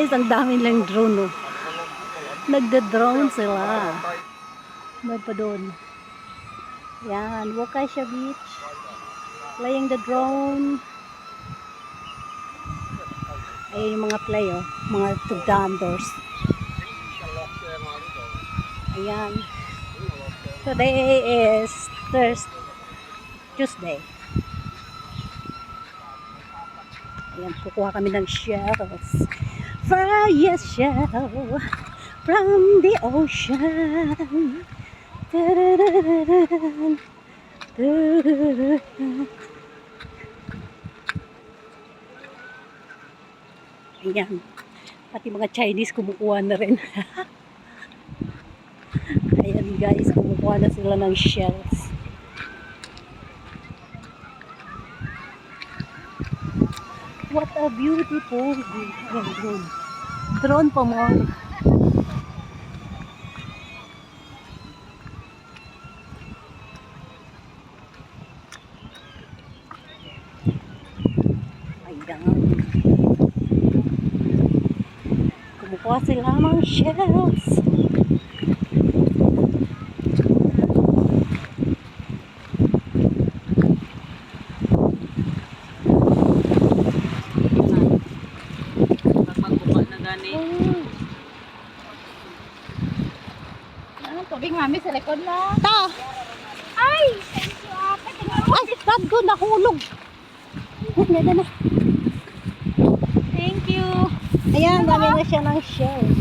guys, ang dami lang drone, oh. Nagda-drone sila. May pa doon. Yan, Waukesha Beach. Flying the drone. Ayun yung mga play, oh. Mga tugdandors. Ayan. Today is Tuesday. Ayan, kukuha kami ng shells. Fire shell from the ocean. Da-da-da-da-da. Da-da-da-da. Ayan. Pati mga Chinese kumukuha na rin. Ayan guys, kumukuha na sila ng shells. What a beautiful drone. Drone pa mo. Ayan. Kumukuha sila ng shells. Tubig mami sa likod na. Ta! Ay! Thank you, ate. Ay! Radgo! Nahulog! Yan na. Thank you. Ayan, dami na siya ng shells.